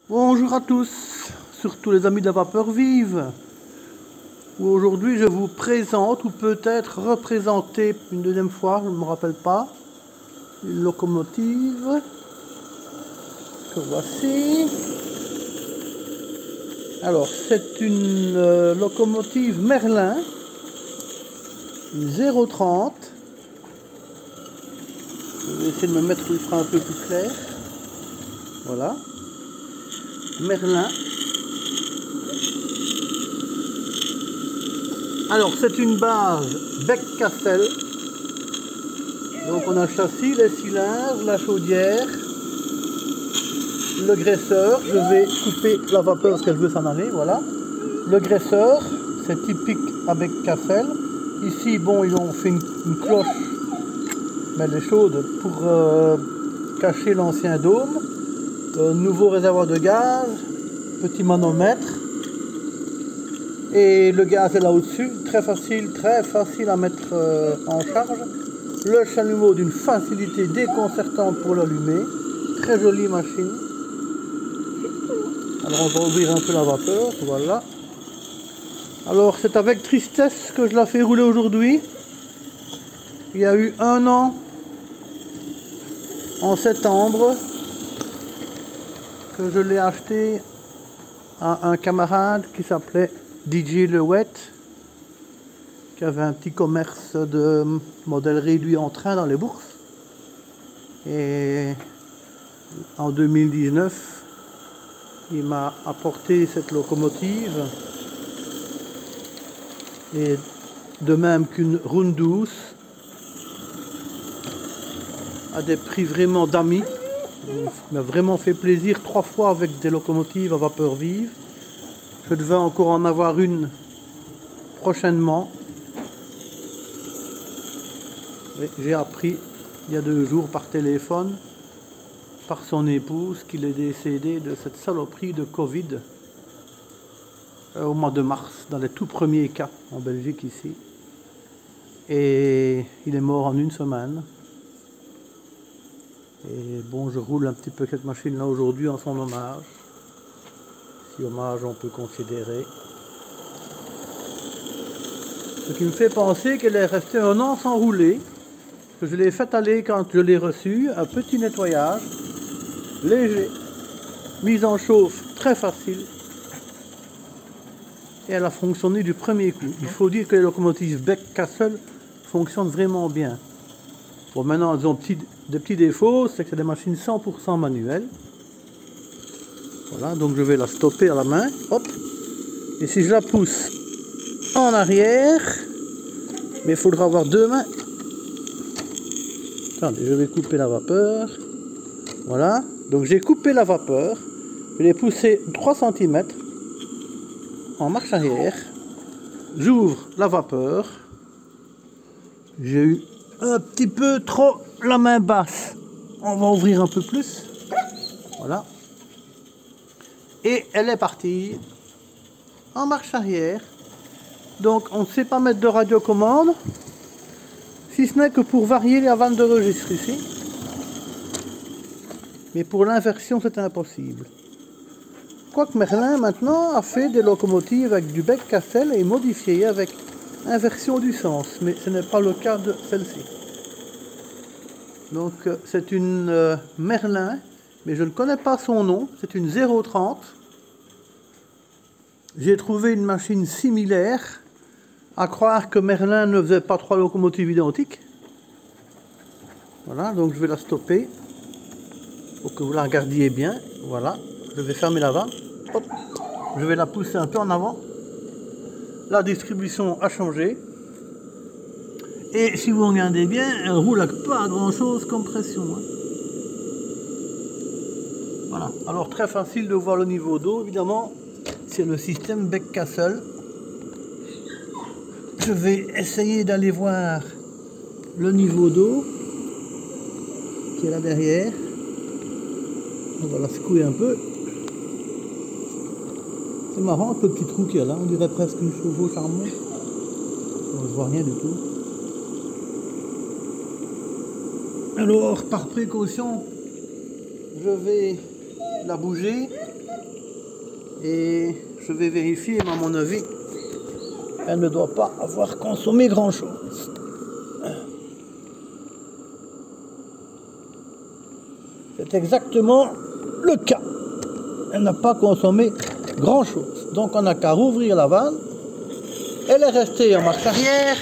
Bonjour à tous, surtout les amis de la vapeur vive, où aujourd'hui je vous présente, ou peut-être représenter une deuxième fois, je ne me rappelle pas, une locomotive que voici. Alors c'est une locomotive Merlin, une 030. Je vais essayer de me mettre où il sera un peu plus clair. Voilà. Merlin. Alors c'est une base Beck-Cassel. Donc on a le châssis, les cylindres, la chaudière, le graisseur. Je vais couper la vapeur parce qu'elle veut s'en aller. Voilà. Le graisseur, c'est typique avec Cassel. Ici, bon, ils ont fait une cloche, mais elle est chaude pour cacher l'ancien dôme. Nouveau réservoir de gaz, petit manomètre. Et le gaz est là au-dessus, très facile à mettre en charge. Le chalumeau d'une facilité déconcertante pour l'allumer. Très jolie machine. Alors on va ouvrir un peu la vapeur, voilà. Alors c'est avec tristesse que je la fais rouler aujourd'hui. Il y a eu 1 an, en septembre, que je l'ai acheté à un camarade qui s'appelait DJ Lewet, qui avait un petit commerce de modèles réduits en train dans les bourses. Et en 2019, il m'a apporté cette locomotive, et de même qu'une Round 12, à des prix vraiment d'amis. Il m'a vraiment fait plaisir 3 fois avec des locomotives à vapeur vive. Je devais encore en avoir une prochainement. J'ai appris il y a 2 jours par téléphone, par son épouse, qu'il est décédé de cette saloperie de Covid au mois de mars, dans les tout premiers cas en Belgique ici. Et il est mort en 1 semaine. Et bon, je roule un petit peu cette machine là aujourd'hui en son hommage. Si hommage on peut considérer. Ce qui me fait penser qu'elle est restée 1 an sans rouler. Que je l'ai fait aller quand je l'ai reçue, un petit nettoyage, léger, mise en chauffe très facile. Et elle a fonctionné du premier coup. Il faut dire que les locomotives Beck-Cassel fonctionnent vraiment bien. Bon, maintenant elles ont des petits défauts, c'est que c'est des machines 100% manuelles. Voilà, donc je vais la stopper à la main, hop. Et si je la pousse en arrière, mais il faudra avoir 2 mains. Attendez, je vais couper la vapeur. Voilà, donc j'ai coupé la vapeur, je l'ai poussé 3 cm en marche arrière. J'ouvre la vapeur. J'ai eu un petit peu trop la main basse. On va ouvrir un peu plus. Voilà. Et elle est partie en marche arrière. Donc on ne sait pas mettre de radiocommande, si ce n'est que pour varier la vanne de registre ici. Mais pour l'inversion c'est impossible. Quoique Merlin maintenant a fait des locomotives avec du Beck-Cassel et modifiées avec inversion du sens, mais ce n'est pas le cas de celle-ci. Donc c'est une Merlin, mais je ne connais pas son nom, c'est une 030. J'ai trouvé une machine similaire, à croire que Merlin ne faisait pas 3 locomotives identiques. Voilà, donc je vais la stopper, pour que vous la regardiez bien. Voilà, je vais fermer la vanne. Hop. Je vais la pousser un peu en avant. La distribution a changé. Et si vous regardez bien, elle roule avec pas grand chose comme pression. Hein. Voilà, alors très facile de voir le niveau d'eau, évidemment, c'est le système Beck-Cassel. Je vais essayer d'aller voir le niveau d'eau qui est là derrière. On va la secouer un peu. C'est marrant le petit trou qu'il y a là, on dirait presque une chevauche armée. On ne voit rien du tout. Alors, par précaution, je vais la bouger Et je vais vérifier, mais à mon avis, elle ne doit pas avoir consommé grand-chose. C'est exactement le cas. Elle n'a pas consommé grand-chose. Donc on n'a qu'à rouvrir la vanne. Elle est restée en marche arrière.